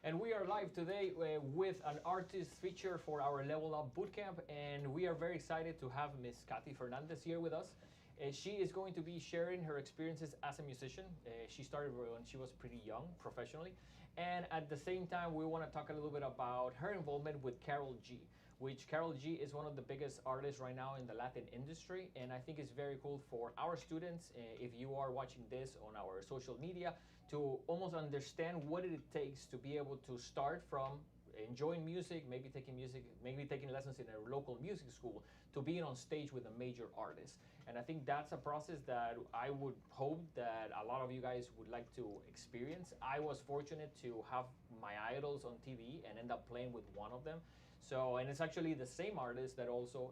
And we are live today with an artist feature for our Level Up Bootcamp, and we are very excited to have Miss Kati Fernandez here with us. She is going to be sharing her experiences as a musician. She started when she was pretty young, professionally. And at the same time, we want to talk a little bit about her involvement with Karol G, which Karol G is one of the biggest artists right now in the Latin industry. And I think it's very cool for our students, if you are watching this on our social media, to almost understand what it takes to be able to start from enjoying music, maybe taking lessons in a local music school, to being on stage with a major artist. And I think that's a process that I would hope that a lot of you guys would like to experience. I was fortunate to have my idols on TV and end up playing with one of them. So, and it's actually the same artist that also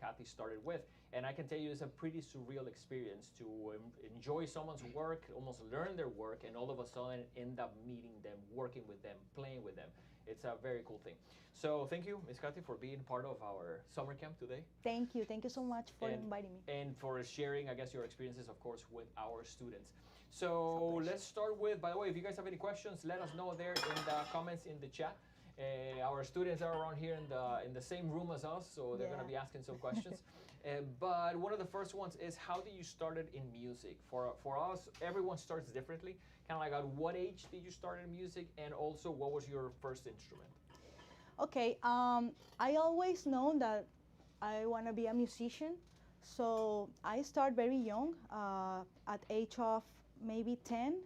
Kati started with. And I can tell you it's a pretty surreal experience to enjoy someone's work, almost learn their work, and all of a sudden end up meeting them, working with them, playing with them. It's a very cool thing. So thank you, Ms. Kati, for being part of our summer camp today. Thank you. Thank you so much for inviting me. And for sharing, I guess, your experiences, of course, with our students. So let's start with, by the way, if you guys have any questions, let us know there in the comments in the chat. Our students are around here in the same room as us, so they're going to be asking some questions. But one of the first ones is, how did you started in music? For us, everyone starts differently. Kind of like, at what age did you start in music, and also what was your first instrument? Okay, I always known that I want to be a musician, so I start very young, at age of maybe 10,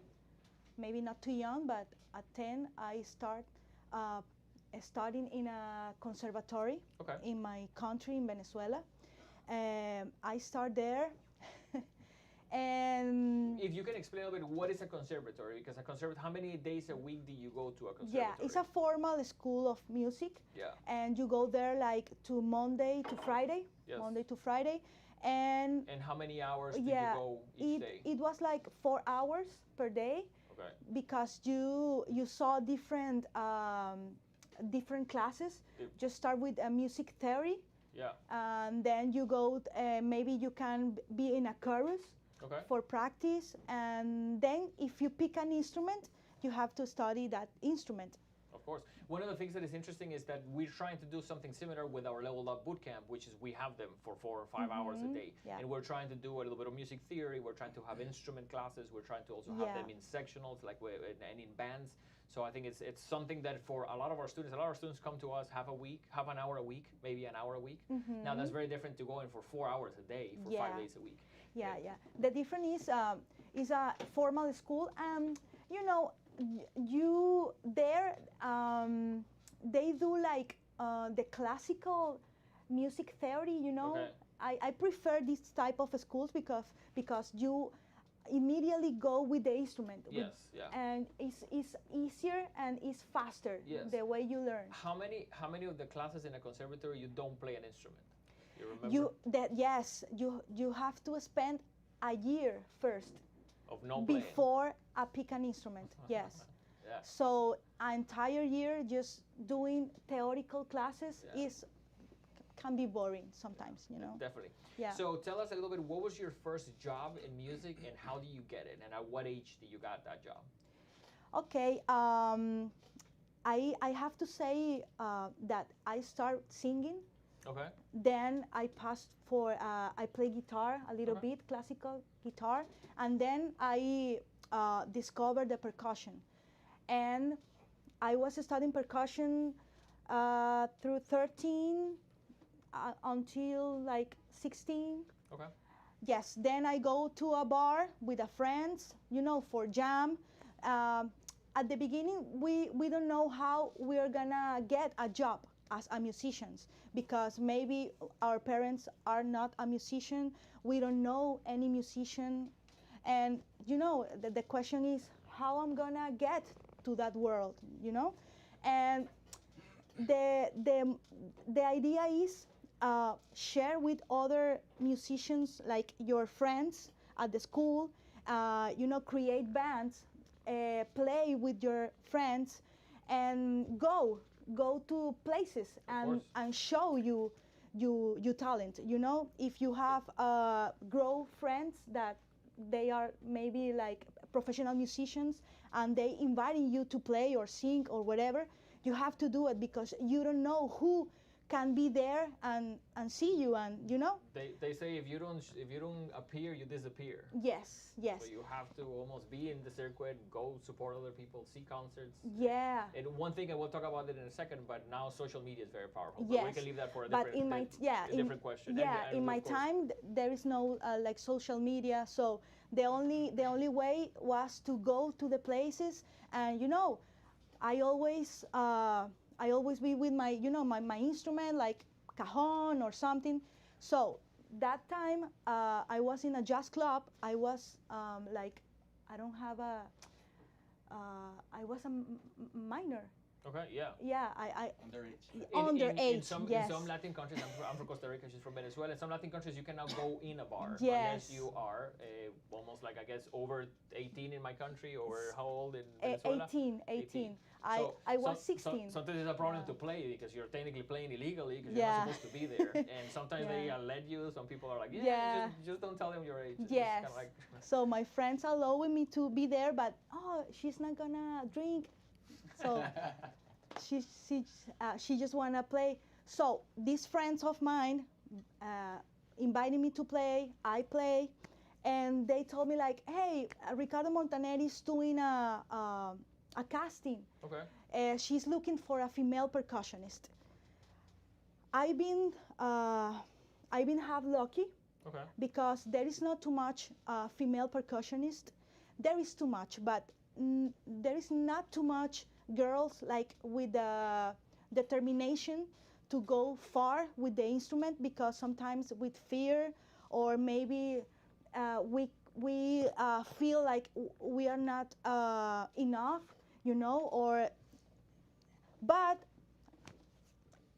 maybe not too young, but at 10 I start studying in a conservatory in my country, in Venezuela. I start there. And if you can explain a little bit, what is a conservatory? Because a conservatory, how many days a week do you go to a conservatory? Yeah, it's a formal school of music. Yeah. And you go there like to Monday to Friday. Yes. Monday to Friday. And how many hours did you go each day? It was like 4 hours per day. Okay. Because you saw different different classes. Just start with a music theory. Yeah. And then you go, maybe you can be in a chorus. Okay. For practice, and then if you pick an instrument, you have to study that instrument. Of course. One of the things that is interesting is that we're trying to do something similar with our Level Up Bootcamp, which is we have them for 4 or 5 hours a day. Yeah. And we're trying to do a little bit of music theory. We're trying to have instrument classes. We're trying to also have them in sectionals, like and in bands. So I think it's something that for a lot of our students come to us half an hour a week, maybe an hour a week. Now that's very different to going for 4 hours a day for 5 days a week. Yeah, yeah. The difference is a formal school, and you know, you there they do like the classical music theory. You know, I prefer this type of schools because you immediately go with the instrument. Yes, and it's easier and it's faster. Yes. The way you learn. How many of the classes in a conservatory you don't play an instrument? You remember? Yes, you have to spend a year first of no playing before I pick an instrument. Yes. Yeah. So an entire year just doing theoretical classes can be boring sometimes, you know. Definitely. Yeah. So tell us a little bit, what was your first job in music, and how do you get it, and at what age did you got that job? Okay. I have to say that I start singing. Okay. Then I passed for, I play guitar a little bit, classical guitar, and then I discovered the percussion. And I was studying percussion through 13 until like 16. Okay. Yes, then I go to a bar with a friends, you know, for jam. At the beginning, we don't know how we're gonna get a job as a musicians, because maybe our parents are not a musician, we don't know any musician, and you know, the question is how I'm gonna get to that world, you know. And the idea is share with other musicians, like your friends at the school, you know, create bands, play with your friends, and go to places and show you talent. You know, if you have grow friends that they are maybe like professional musicians, and they inviting you to play or sing or whatever, you have to do it because you don't know who can be there and see you, and you know. They say if you don't appear, you disappear. Yes, yes. So you have to almost be in the circuit, go support other people, see concerts. Yeah. And one thing, and we'll talk about it in a second, but now social media is very powerful. Yes. But we can leave that for a But different question. Yeah, And in my of course, time, there is no like social media, so the only way was to go to the places, and you know, I always be with my my instrument like cajon or something. So that time I was in a jazz club. I was like, I don't have a I was a minor. okay, yeah. Yeah, I Underage. underage. In some Latin countries, I'm from Costa Rica, she's from Venezuela. In some Latin countries, you cannot go in a bar unless Yes. you are almost like, I guess, over 18 in my country, or how old in Venezuela? 18. So I was 16. Sometimes it's a problem to play because you're technically playing illegally because you're not supposed to be there. And sometimes they let you. Some people are like, just don't tell them your age. It's Yes. just like So my friends allowing me to be there, but she's not gonna drink. So she just wanna play. So these friends of mine invited me to play. I play, and they told me like, hey, Ricardo Montaner is doing a casting. okay. She's looking for a female percussionist. I've been half lucky Okay. because there is not too much female percussionist. There is too much, but there is not too much girls like with the determination to go far with the instrument, because sometimes with fear, or maybe we feel like we are not enough, you know, but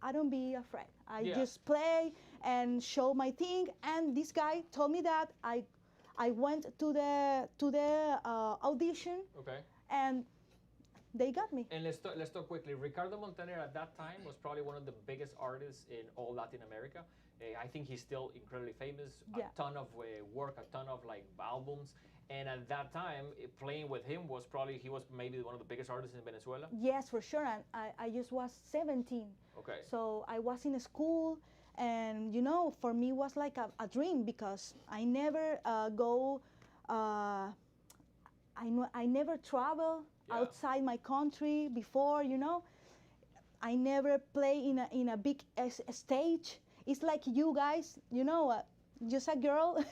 I don't be afraid. I just play and show my thing. And this guy told me that I went to the audition. Okay. And they got me. And let's talk quickly. Ricardo Montaner at that time was probably one of the biggest artists in all Latin America. I think he's still incredibly famous. Yeah. A ton of work, a ton of like albums. And at that time, playing with him was he was maybe one of the biggest artists in Venezuela. Yes, for sure. And I just was 17. Okay. So I was in school, and you know, for me it was like a dream, because I never I never travel outside my country before, you know. I never play in a big stage. It's like you guys, you know, just a girl.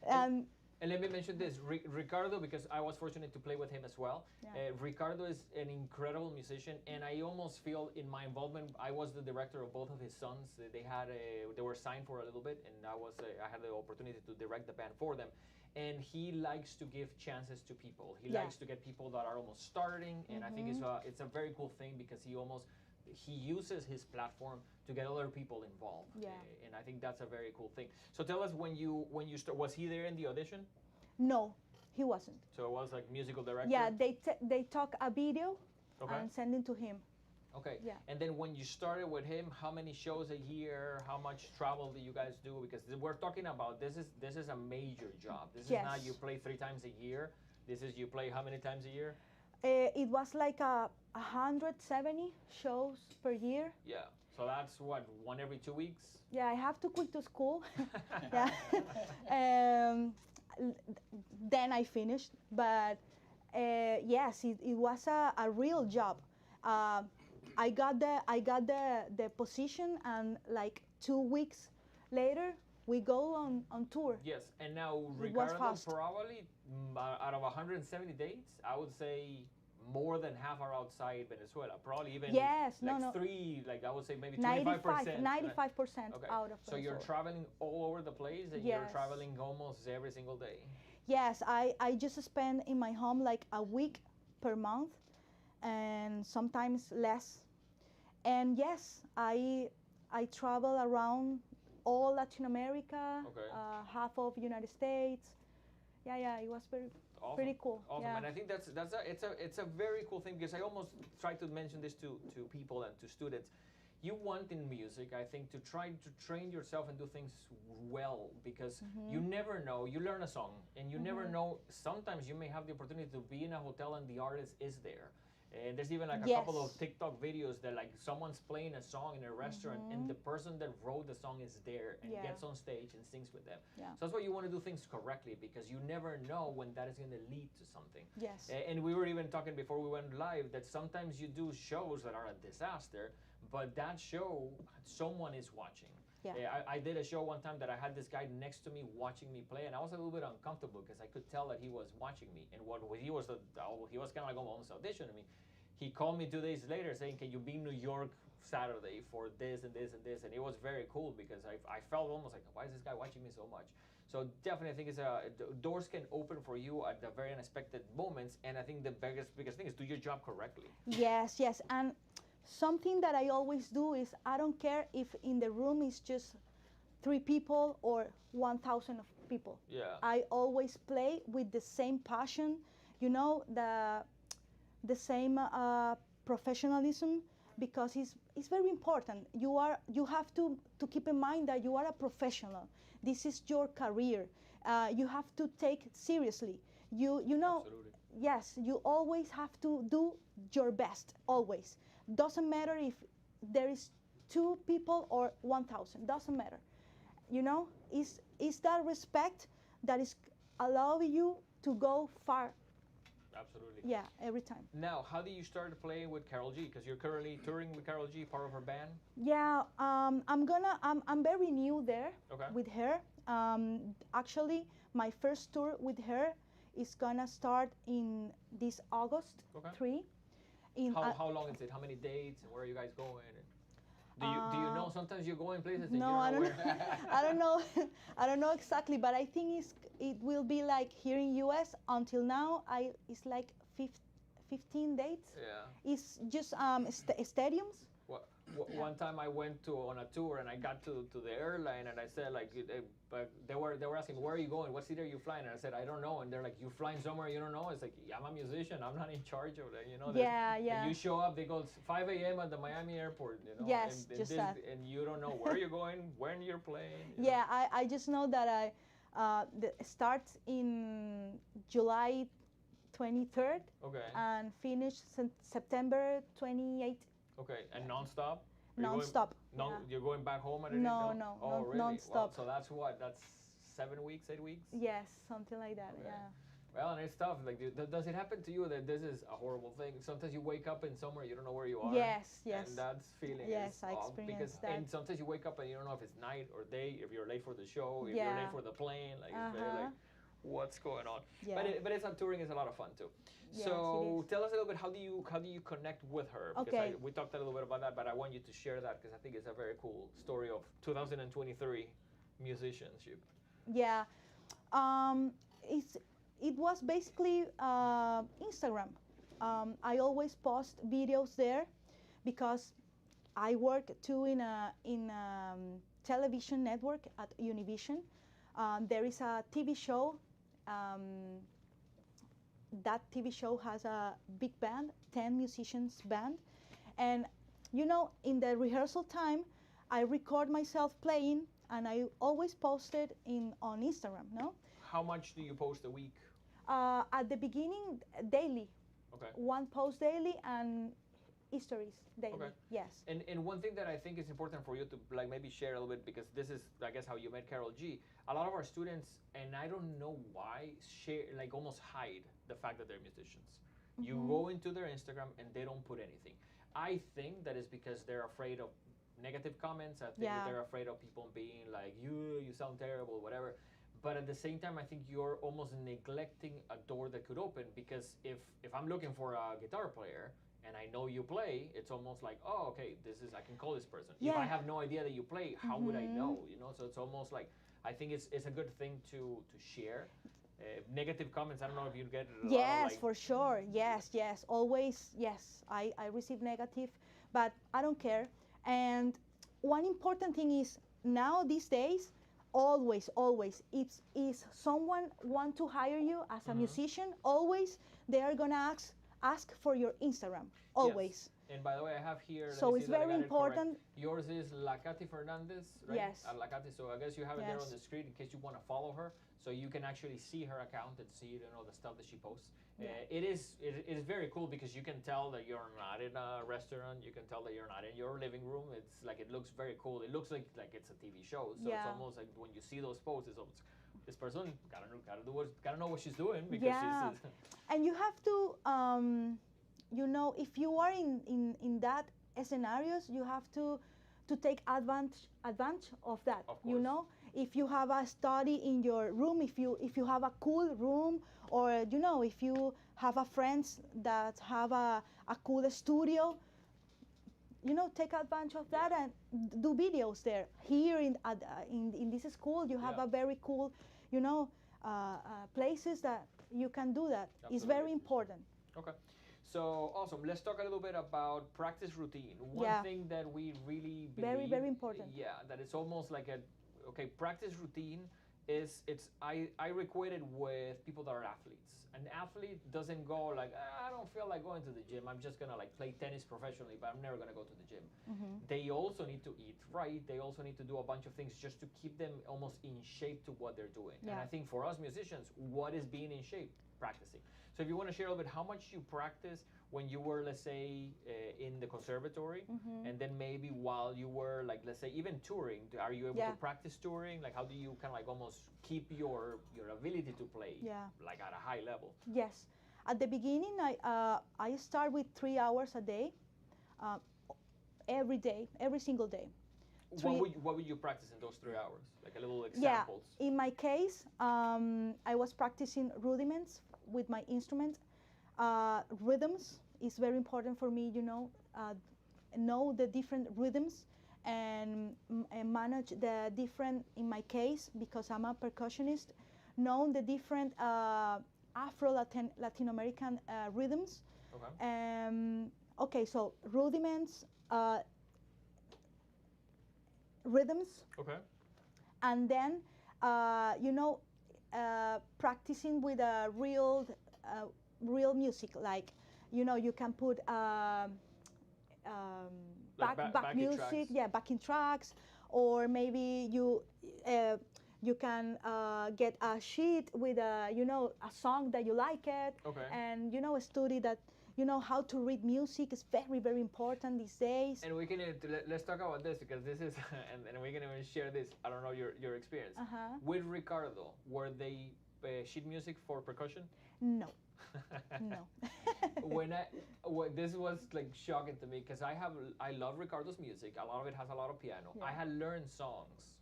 And let me mention this, Ricardo, because I was fortunate to play with him as well. Yeah. Ricardo is an incredible musician, and I almost feel in my involvement, I was the director of both of his sons. They were signed for a little bit, and I had the opportunity to direct the band for them. And he likes to give chances to people. He likes to get people that are almost starting, and I think it's a very cool thing, because he uses his platform to get other people involved. Yeah. And I think that's a very cool thing. So tell us, when you was he there in the audition? No, he wasn't. So it was like musical director? Yeah, they took a video and send it to him. Okay. Yeah. And then when you started with him, how many shows a year? How much travel do you guys do? Because we're talking about this is a major job. This is not you play 3 times a year. This is you play how many times a year? It was like 170 shows per year. Yeah. So that's what, 1 every 2 weeks? Yeah, I have to quit to school. Yeah. Then I finished, but yes, it was a real job. I got the position, and like 2 weeks later, we go on tour. Yes, and now Ricardo probably out of 170 dates, I would say more than half are outside Venezuela. Probably even three, like I would say maybe 25%. 95% Okay. out of Venezuela. So you're traveling all over the place, and you're traveling almost every single day. Yes, I just spend in my home like a week per month, and sometimes less. And yes, I travel around all Latin America, half of United States. Yeah, it was pretty cool. Awesome, yeah. And I think it's a very cool thing, because I almost try to mention this to people and to students. you want in music, I think, to try to train yourself and do things well, because you never know. You learn a song, and you never know. Sometimes you may have the opportunity to be in a hotel and the artist is there. And there's even like a couple of TikTok videos that like someone's playing a song in a restaurant and the person that wrote the song is there and gets on stage and sings with them. So that's why you want to do things correctly, because you never know when that is going to lead to something. Yes. And we were even talking before we went live that sometimes you do shows that are a disaster, but that show, someone is watching. I did a show one time that I had this guy next to me watching me play, and I was a little bit uncomfortable because I could tell that he was watching me. And what he was kind of like almost auditioning me. He called me 2 days later saying, "Can you be in New York Saturday for this and this and this?" And it was very cool because I felt almost like, why is this guy watching me so much? So definitely, I think doors can open for you at the very unexpected moments. And I think the biggest thing is do your job correctly. Yes, yes. And something that I always do is I don't care if in the room is just 3 people or 1,000 of people. I always play with the same passion, you know, the same professionalism, because it's very important. You have to keep in mind that you are a professional. This is your career. You have to take it seriously. You know. Absolutely. Yes, you always have to do your best, always. Doesn't matter if there is 2 people or 1,000, doesn't matter. You know, is that respect that is allowing you to go far. Absolutely. Yeah, every time. Now, how did you start playing with Karol G? Because you're currently touring with Karol G, part of her band. Yeah, I'm very new there with her. Actually, my first tour with her is gonna start in this August 3. How long is it? How many dates? And where are you guys going? Do you know? Sometimes you go in places and no, you don't know where. I don't know. I don't know exactly, but I think it will be like here in US. Until now, it's like 15 dates. Yeah. It's just stadiums. One time I went on a tour and I got to the airline and I said like they were asking, where are you going? What city are you flying? And I said, I don't know. And they're like, you flying somewhere you don't know? It's like, yeah, I'm a musician. I'm not in charge of that. You know. Yeah. And you show up. They go 5 a.m. at the Miami airport. You know. Yes, and just that. And you don't know where you're going, when you're playing. Yeah, I just know that starts in July 23rd. And finish September 28th. Okay, and nonstop? Non-stop. You're going back home and No, really? non-stop. Well, so that's 7 weeks, 8 weeks? Yes, something like that. Okay. Yeah. Well, and it's tough. Like, does it happen to you that this is a horrible thing? Sometimes you wake up in somewhere you don't know where you are. Yes. And that's feeling. Yes, I experienced that. And sometimes you wake up and you don't know if it's night or day, if you're late for the show, if you're late for the plane. Like, it's very like, what's going on? Yeah. But it's touring is a lot of fun too. Yes, So tell us a little bit, how do you connect with her? Because we talked a little bit about that, but I want you to share that because I think it's a very cool story of 2023 musicianship. Yeah, it was basically Instagram. I always post videos there because I work too in a television network at Univision. There is a TV show. That TV show has a big band, 10 musicians band. And, you know, in the rehearsal time, I record myself playing, and I always post it on Instagram, no? How much do you post a week? At the beginning, daily. Okay. 1 post daily and histories daily. Okay. Yes. And one thing that I think is important for you to like maybe share a little bit, because this is, I guess, how you met Karol G. A lot of our students, and I don't know why, almost hide the fact that they're musicians. You go into their Instagram and they don't put anything. I think that is because they're afraid of negative comments. I think that they're afraid of people being like, you sound terrible, whatever. But at the same time, I think you're almost neglecting a door that could open, because if I'm looking for a guitar player and I know you play, it's almost like, oh, okay, I can call this person. Yeah. If I have no idea that you play, how would I know? You know, so it's almost like, I think it's a good thing to share. Negative comments, I don't know if you get it a lot. Yes, for sure. Yes. Always, yes. I receive negative, but I don't care. And one important thing is, now these days, always, if someone want to hire you as a musician, always they are gonna ask for your Instagram. Always. Yes. And by the way, I have here. Let So me it's see that I very got it correct. important. Yours is La Kati Fernandez, right? Yes. La Kati. So I guess you have it there on Yes. the screen in case you want to follow her, so you can actually see her account and see the stuff that she posts. Yeah. It is very cool because you can tell that you're not in a restaurant. You can tell that you're not in your living room. It's like it looks very cool. It looks like it's a TV show. So it's almost like when you see those posts, it's almost, this person gotta know what she's doing because she's. And you have to, you know, if you are in that scenarios, you have to take advantage of that. Of You course. know, if you have a study in your room, if you have a cool room, or you know, if you have a friends that have a cool studio, you know, take advantage of that and do videos there. Here in this school, you have a very cool, you know, places that you can do that. It's very important. Okay. So awesome. Let's talk a little bit about practice routine. One thing that we really believe, very important. Yeah, that it's almost like practice routine is I equate it with people that are athletes. An athlete doesn't go like, I don't feel like going to the gym. I'm just gonna like play tennis professionally, but I'm never gonna go to the gym. They also need to eat right. They also need to do a bunch of things just to keep them almost in shape to what they're doing. And I think for us musicians, what is being in shape? Practicing. So if you want to share a little bit how much you practice when you were, let's say, in the conservatory, and then maybe while you were, like, let's say, even touring, are you able to practice touring? Like, how do you kind of like almost keep your ability to play like at a high level? Yes. At the beginning, I start with 3 hours a day, every day, every single day. What would you practice in those 3 hours? Like a little examples. Yeah. In my case, I was practicing rudiments with my instrument. Rhythms is very important for me, you know the different rhythms and manage the different, in my case, because I'm a percussionist, know the different Latin American rhythms. Okay. Okay, so rudiments, rhythms. Okay. And then, you know, practicing with a real music, like, you know, you can put back music, tracks. Backing tracks, or maybe you can get a sheet with a song that you like it, and you know, study that. You know how to read music is very, very important these days. And we can let's talk about this because this is and we can even share this. I don't know your experience with Ricardo. Were they sheet music for percussion? No. No. This was like shocking to me because I love Ricardo's music. A lot of it has a lot of piano. I had learned songs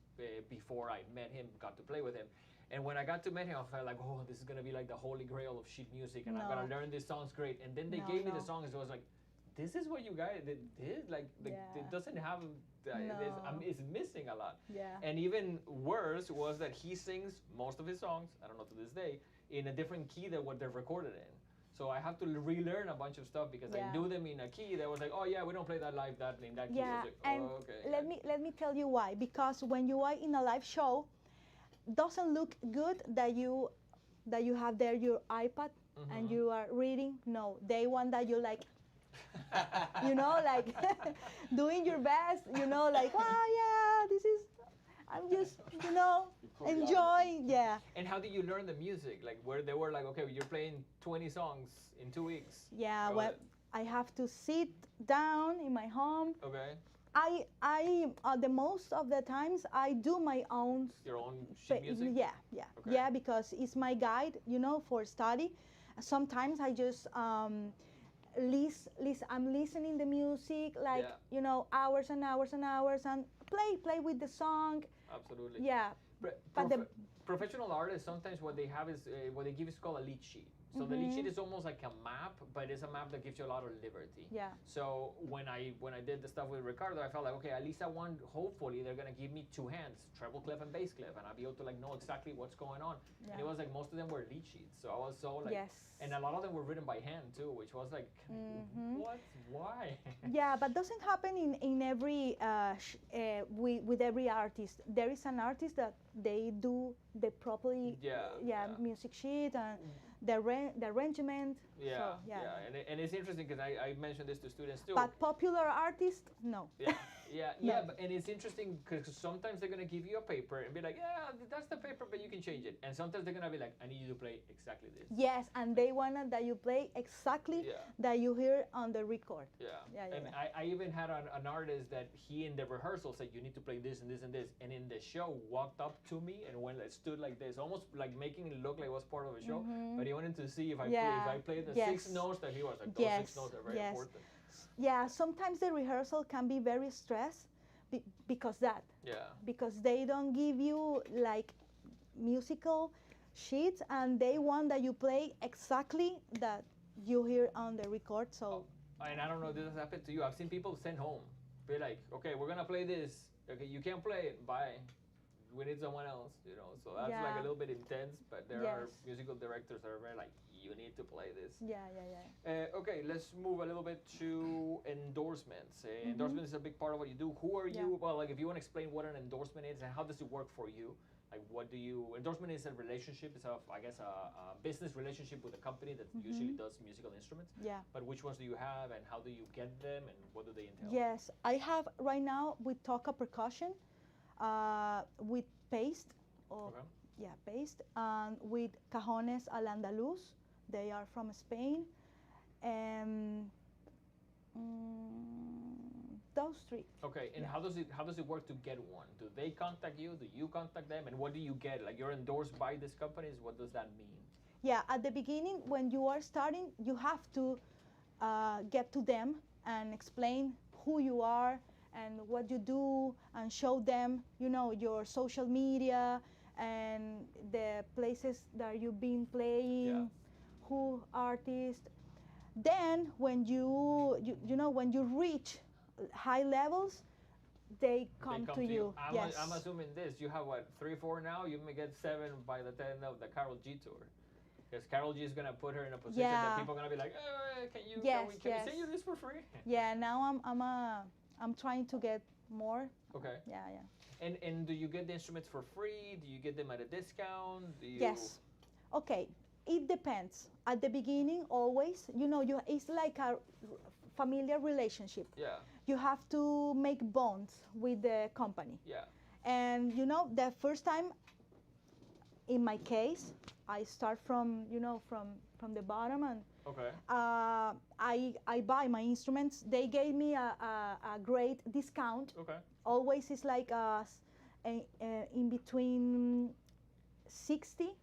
before I met him, got to play with him. And when I got to meet him, I felt like, oh, this is gonna be like the holy grail of sheet music, and I'm gonna learn these songs great. And then they gave me the songs. It was like, this is what you guys did. Like it doesn't have. It's missing a lot. Yeah. And even worse was that he sings most of his songs, I don't know to this day, in a different key than what they're recorded in. So I have to relearn a bunch of stuff because I knew them in a key that was like, oh yeah, we don't play that live in that key. Yeah, Like, and oh, okay. let me tell you why. Because when you are in a live show, doesn't look good that you have there your iPad and you are reading. No, they want that you like, you know, like doing your best. You know, like, wow, yeah, this is. I'm just, you know, enjoying. Yeah. And how did you learn the music? Like, where they were like, okay, you're playing 20 songs in 2 weeks. Yeah. Well, I have to sit down in my home. Okay. I the most of the times I do my own. Your own sheet music? Yeah. Okay. Yeah, because it's my guide, you know, for study. Sometimes I just I'm listening the music like you know, hours and hours and hours, and play with the song. Absolutely. Yeah. But the professional artists, sometimes what they have is what they give is called a lead sheet. So the lead sheet is almost like a map, but it's a map that gives you a lot of liberty. Yeah. So when I did the stuff with Ricardo, I felt like, okay, at least hopefully they're gonna give me 2 hands, treble clef and bass clef, and I'll be able to like know exactly what's going on. Yeah. And it was like most of them were lead sheets, so I was so like, and a lot of them were written by hand too, which was like, what? Why? Yeah, but doesn't happen in every with every artist. There is an artist that they do the properly music sheet, and the arrangement. Yeah, So, and it's interesting because I mentioned this to students too. But popular artists, no. Yeah, and it's interesting because sometimes they're gonna give you a paper and be like, yeah, that's the paper, but you can change it. And sometimes they're gonna be like, I need you to play exactly this. Yes, and they wanna that you play exactly that you hear on the record. And I even had an artist that he in the rehearsal said, you need to play this and this and this, and in the show walked up to me and went like stood like this, almost like making it look like it was part of a show. But he wanted to see if I played the 6 notes that he was like, those 6 notes are very important. Yeah, sometimes the rehearsal can be very stressed because they don't give you like musical sheets and they want that you play exactly that you hear on the record. So and I don't know if this has happened to you. I've seen people send home, be like, okay, we're gonna play this. Okay, you can't play it. Bye. We need someone else. So that's like a little bit intense. But there are musical directors that are very like, you need to play this. Okay, let's move a little bit to endorsements. Endorsements is a big part of what you do. Who are you? Well, like if you want to explain what an endorsement is and how does it work for you? Like what do you, endorsement is a relationship, it's I guess a business relationship with a company that usually does musical instruments. But which ones do you have and how do you get them and what do they entail? Yes, I have right now with Toca Percussion, with Paste, Paste, and with Cajones al Andaluz. They are from Spain, and those 3. Okay, and how does it work to get one? Do they contact you? Do you contact them? And what do you get? Like you're endorsed by these companies. What does that mean? Yeah, at the beginning when you are starting, you have to get to them and explain who you are and what you do, and show them, your social media and the places that you've been playing. Who artist. Then when you when you reach high levels, they come to you. I'm assuming this. You have what, 3, 4 now? You may get 7 by the time of the Karol G tour. Because Karol G is gonna put her in a position that people are gonna be like, can we send you this for free? Yeah, now I'm trying to get more. Okay. Yeah. And do you get the instruments for free? Do you get them at a discount? Yes. Okay. It depends. At the beginning, always, it's like a familiar relationship. You have to make bonds with the company. And the first time, in my case, I start from from the bottom, and I buy my instruments. They gave me a great discount. Always is like in between 60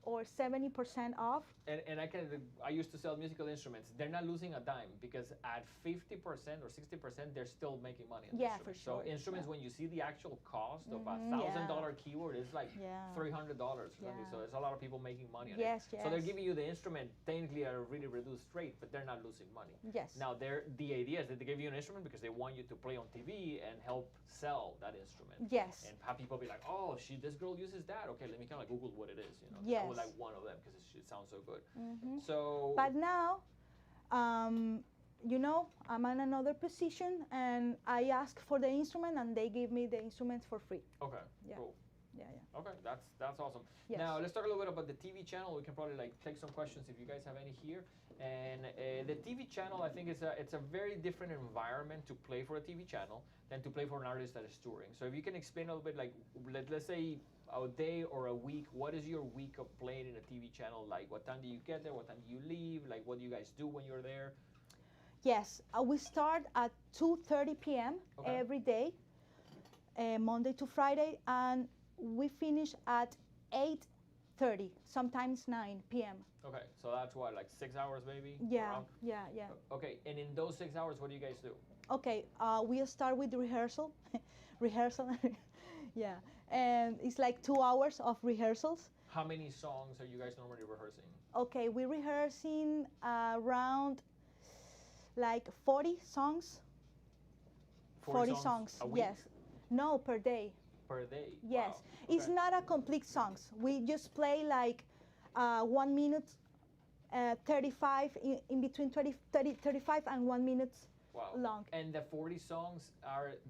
or 70% off. And I used to sell musical instruments. They're not losing a dime because at 50% or 60%, they're still making money on for sure. So instruments, when you see the actual cost of a $1,000 keyboard, it's like $300 or something. So there's a lot of people making money on it. So they're giving you the instrument technically at a really reduced rate, but they're not losing money. Now the idea is that they give you an instrument because they want you to play on TV and help sell that instrument. And have people be like, oh, this girl uses that. Okay, let me kind of Google what it is. I would like one of them because it sounds so good. So. But now, I'm in another position, and I ask for the instrument, and they give me the instruments for free. Okay. Cool. Okay, that's awesome. Yes. Now let's talk a little bit about the TV channel. We can probably take some questions if you guys have any here. And the TV channel, I think it's a very different environment to play for a TV channel than to play for an artist that is touring. So if you can explain a little bit, like let's say a day or a week, what is your week of playing in a TV channel like? What time do you get there? What time do you leave? Like what do you guys do when you're there? Yes, we start at 2:30 p.m. every day, Monday to Friday, and we finish at 8:30, sometimes 9 p.m. Okay, so that's what, like 6 hours maybe? Yeah. Okay, and in those 6 hours, what do you guys do? Okay, we start with rehearsal. And it's like 2 hours of rehearsals. How many songs are you guys normally rehearsing? Okay, we're rehearsing around like 40 songs. 40 songs, a week? yes. No, per day. Per day? Yes. Wow. It's not a complete songs. We just play like 1 minute, 35, in between 35 and 1 minute long. And the 40 songs,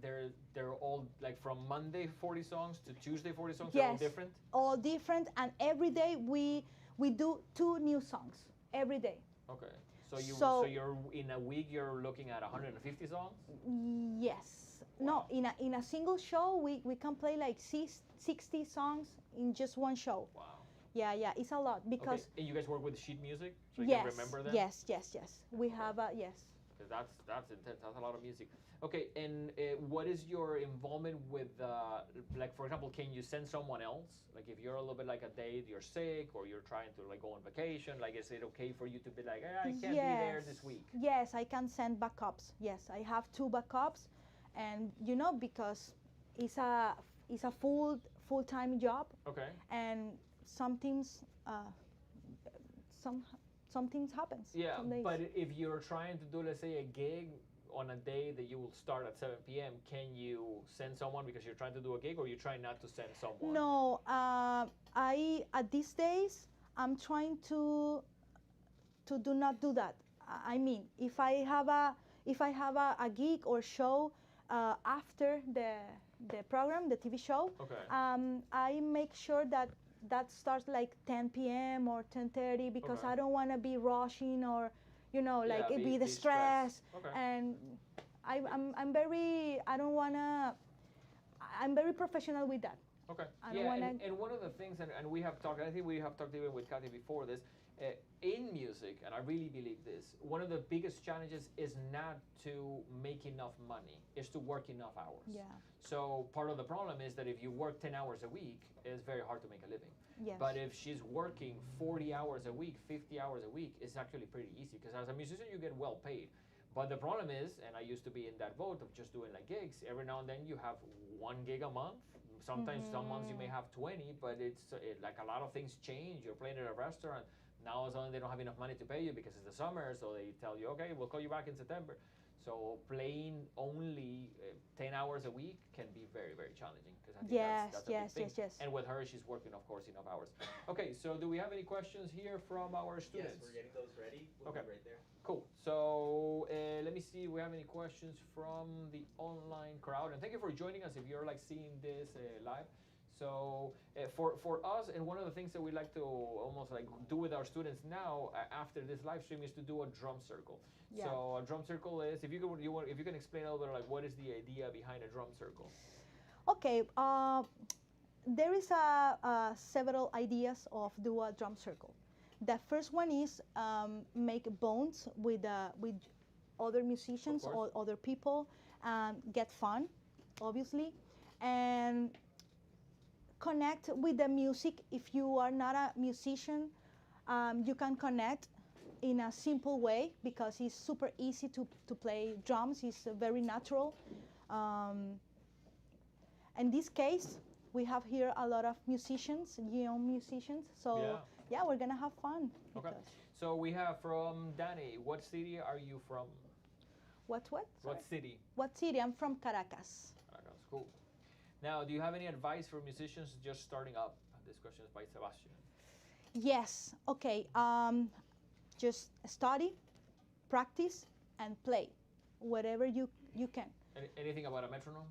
they're all like from Monday 40 songs to Tuesday 40 songs? Yes. They're all different? All different, and every day we we do 2 new songs every day. Okay. So So- you're in a week you're looking at 150 songs? Yes. Wow. No, in a single show, we can play like 60 songs in just one show. Wow. Yeah, it's a lot because Okay. And you guys work with sheet music, so you yes, can remember them. yes. We Okay. have yes. 'Cause that's intense. That's a lot of music. Okay. And what is your involvement with like for example, can you send someone else? Like if you're a little bit like a day you're sick or you're trying to like go on vacation, like is it okay for you to be like, I can't be there this week? Yes, I can send backups. Yes, I have 2 backups, and because it's a full-time job, Okay. and sometimes some things happens. Yeah, some days. but if you're trying to do, let's say, a gig on a day that you will start at 7 p.m., can you send someone because you're trying to do a gig, or you try not to send someone? No, I at these days I'm trying to do not do that. I mean, if I have a gig or show after the program, the TV show, Okay. I make sure that starts like 10 p.m. or 10:30 because Okay. I don't want to be rushing or like Yeah, it be the stressed. stress. Okay. And I'm very I don't wanna I'm very professional with that. Okay. I don't Yeah, wanna- and one of the things, and we have talked, I think we have talked even with Kati before this, in music, and I really believe this, one of the biggest challenges is not to make enough money, is to work enough hours. Yeah. So part of the problem is that if you work 10 hours a week, it's very hard to make a living. Yes. But if she's working 40 hours a week, 50 hours a week, it's actually pretty easy because as a musician, you get well paid. But the problem is, and I used to be in that boat of just doing like gigs, every now and then you have 1 gig a month. Sometimes some months you may have 20, but it's like a lot of things change. You're playing at a restaurant. Now it's only they don't have enough money to pay you because it's the summer, so they tell you, okay, we'll call you back in September. So playing only 10 hours a week can be very, very challenging because I think that's a big thing. Yes. And with her, she's working, of course, enough hours. Okay, so do we have any questions here from our students? Yes, we're getting those ready. We'll Okay. be right there. Cool. So let me see if we have any questions from the online crowd. And thank you for joining us if you're like seeing this live. So for us, and one of the things that we like to almost like do with our students now after this live stream is to do a drum circle. Yeah. So a drum circle is if you can explain a little bit like what is the idea behind a drum circle. Okay. There is several ideas of do a drum circle. The first one is make bonds with other musicians or other people, get fun, obviously, and connect with the music. If you are not a musician, you can connect in a simple way because it's super easy to play drums. It's very natural. In this case, we have here a lot of musicians, young musicians. So yeah, we're gonna have fun. Okay. because- So we have from Danny. What city are you from? What? What Sorry. city? What city? I'm from Caracas. Caracas. Cool. Now, do you have any advice for musicians just starting up? This question is by Sebastian. Yes. Okay. Just study, practice, and play, whatever you can. Anything about a metronome?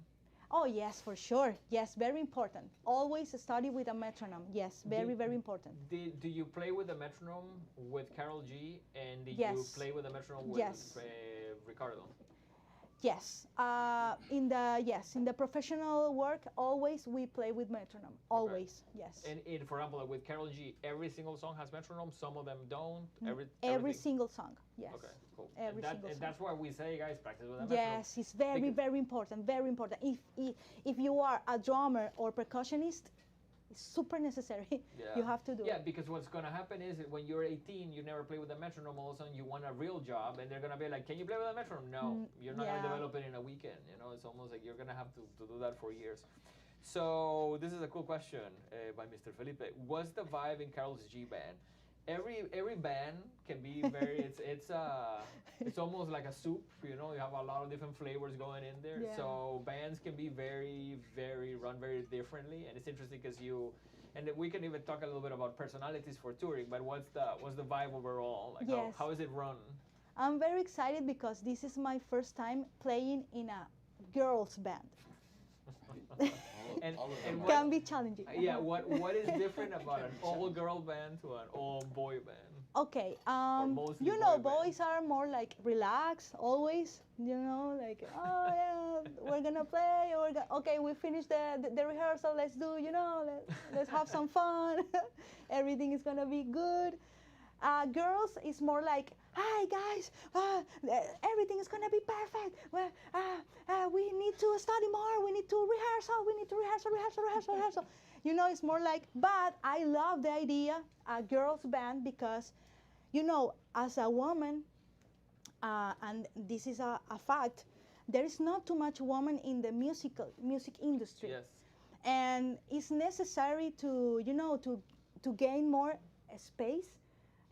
Oh yes, for sure. Yes, very important. Always study with a metronome. Yes, very important. Do you play with a metronome with Karol G? And do you Yes. play with a metronome with Yes. Ricardo? Yes. In the professional work, always we play with metronome. Always. Yes. And for example, with Karol G, every single song has metronome. Some of them don't. Every everything? single song. Yes. Okay, cool. Every single and song. that's why we say, guys, practice with a metronome. Yes, it's very, Because- very important. Very important. If you are a drummer or percussionist, it's super necessary. Yeah. You have to do Yeah, it. because what's gonna happen is that when you're 18, you never play with a metronome. All of a sudden, you want a real job, and they're gonna be like, "Can you play with a metronome?" No, you're not yeah. gonna develop it in a weekend. You know, it's almost like you're gonna have to do that for years. So this is a cool question by Mr. Felipe. What's the vibe in Karol's G band? Every band can be very. It's almost like a soup. You know, you have a lot of different flavors going in there. Yeah. So bands can be very run very differently, and it's interesting because and we can even talk a little bit about personalities for touring. But what's the vibe overall? Like Yes. how is it run? I'm very excited because this is my first time playing in a girls band. And, All of and them what, Can be challenging. yeah, what is different about an all-girl band to an all-boy band? Okay, mostly you know, boy band. boys are more like relaxed always. You know, like oh yeah, we're gonna play. Okay, we finished the rehearsal. Let's do, you know, let's have some fun. Everything is gonna be good. Girls is more like, hi guys, everything is gonna be perfect. Well, we need to study more. We need to rehearsal. We need to rehearsal. You know, it's more like. But I love the idea a girls band because, you know, as a woman, and this is a fact, there is not too much woman in the music industry. Yes. And it's necessary to, you know, to gain more space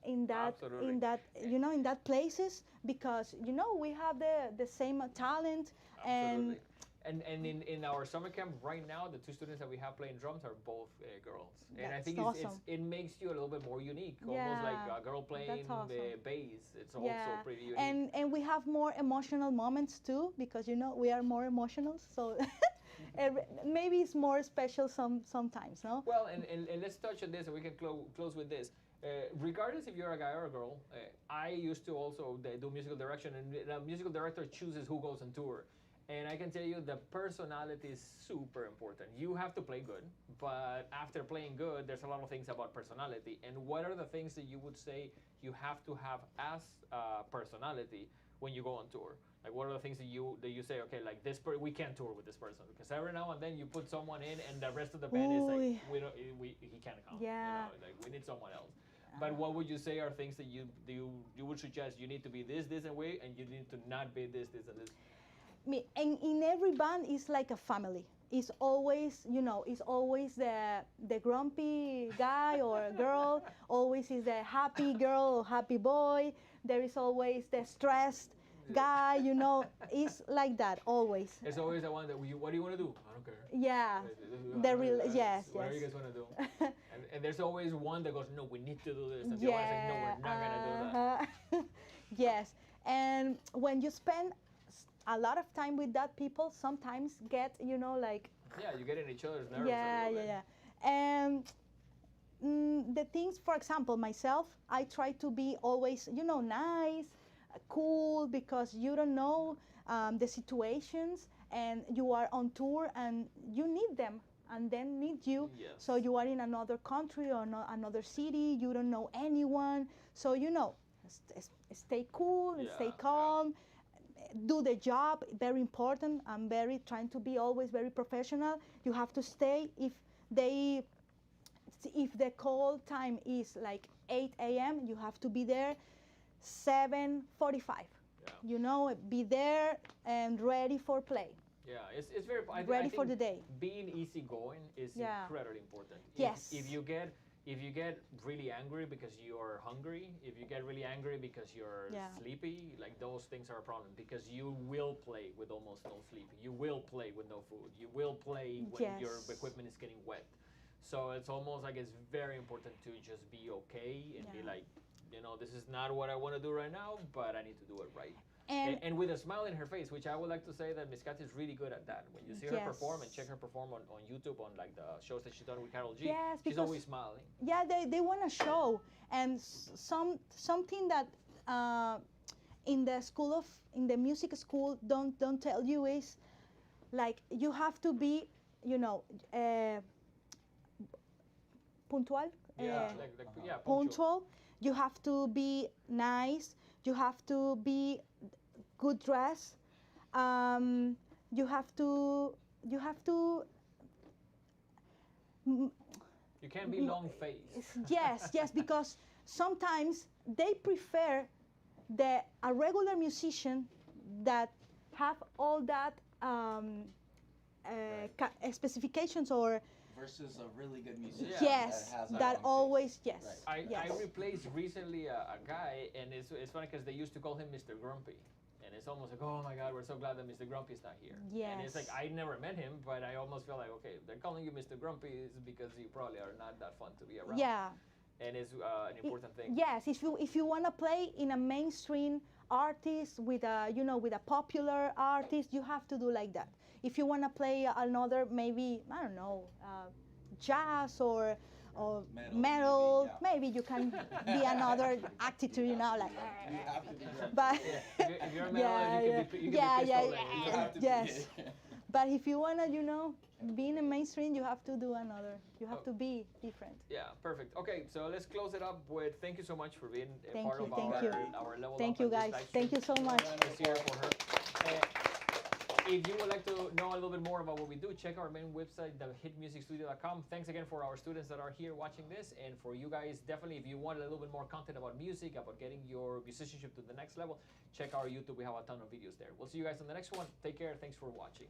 in that Absolutely. in that you know, in that places, because you know we have the same talent. Absolutely. And in our summer camp right now, the two students that we have playing drums are both girls. And I That's think awesome. it makes you a little bit more unique, almost Yeah, like a girl playing awesome. bass. It's Yeah, also pretty unique. and we have more emotional moments too, because you know we are more emotional, so maybe it's more special sometimes, no? Well, and let's touch on this, and we can close with this. Regardless if you're a guy or a girl, I used to also do musical direction, and the musical director chooses who goes on tour. And I can tell you the personality is super important. You have to play good, but after playing good, there's a lot of things about personality. And what are the things that you would say you have to have as personality when you go on tour? Like, what are the things that you say, okay, like we can't tour with this person, because every now and then you put someone in, and the rest of the band is like, he can't come. Yeah. You know, like we need someone else. But what would you say are things that you would suggest? You need to be this and way, and you need to not be this and this. And in every band is like a family. It's always, you know, it's always the grumpy guy or girl. Always is the happy girl or happy boy. There is always the stressed guy. You know, it's like that always. There's always the one that what do you want to do? I don't care. Yeah, yes. Whatever you guys want to do. and there's always one that goes, no, we need to do this, and the other is like, no, we're not gonna do that. Yes, and when you spend a lot of time with that people, sometimes get, you know, like. Yeah, you get in each other's nerves. Yeah. And the things, for example, myself, I try to be always, you know, nice, cool, because you don't know the situations, and you are on tour and you need them and then need you. Yes. So you are in another country or another city, you don't know anyone. So, you know, stay cool, stay calm. Do the job, very important. I'm trying to be always very professional. You have to stay. If the call time is like 8 a.m., you have to be there 7:45. Yeah. You know, be there and ready for play. Yeah, it's very ready for the day. Being easygoing is incredibly important. Yes. If you get really angry because you're hungry, if you get really angry because you're sleepy, like those things are a problem, because you will play with almost no sleep. You will play with no food. You will play when your equipment is getting wet. So it's almost like it's very important to just be okay and be like, you know, this is not what I want to do right now, but I need to do it right. And with a smile in her face, which I would like to say that Miss Kati is really good at that. When you see her perform and check her perform on YouTube on like the shows that she's done with Karol G, she's always smiling. Yeah, they want to show. And something that in the music school don't tell you is like you have to be, you know, punctual. Punctual. You have to be nice. You have to be good dress. You have to. You can't be long faced. Yes, because sometimes they prefer a regular musician that have all that specifications or. Versus a really good musician. Yes, that always, yes. Right. I replaced recently a guy, and it's funny because they used to call him Mr. Grumpy. And it's almost like, oh my God, we're so glad that Mr. Grumpy's not here. Yes. And it's like, I never met him, but I almost feel like, okay, they're calling you Mr. Grumpy is because you probably are not that fun to be around. Yeah. And it's an important thing. Yes, if you want to play in a mainstream artist with a, you know, with a popular artist, you have to do like that. If you want to play another, maybe, I don't know, jazz or metal, maybe you can be another attitude, you know, like. You have to be drunk. But If you're a metal, you can be pistol You have to be- yes. But if you wanna, you know, be in the mainstream, you have to do another. You have to be different. Yeah, perfect. Okay, so let's close it up with thank you so much for being a Thank part you, of thank our, you. our level Thank up you, and this guys. live Thank you stream. so much. This year for her. If you would like to know a little bit more about what we do, check our main website, thehitmusicstudio.com. Thanks again for our students that are here watching this, and for you guys, definitely if you want a little bit more content about music, about getting your musicianship to the next level, check our YouTube. We have a ton of videos there. We'll see you guys on the next one. Take care. Thanks for watching.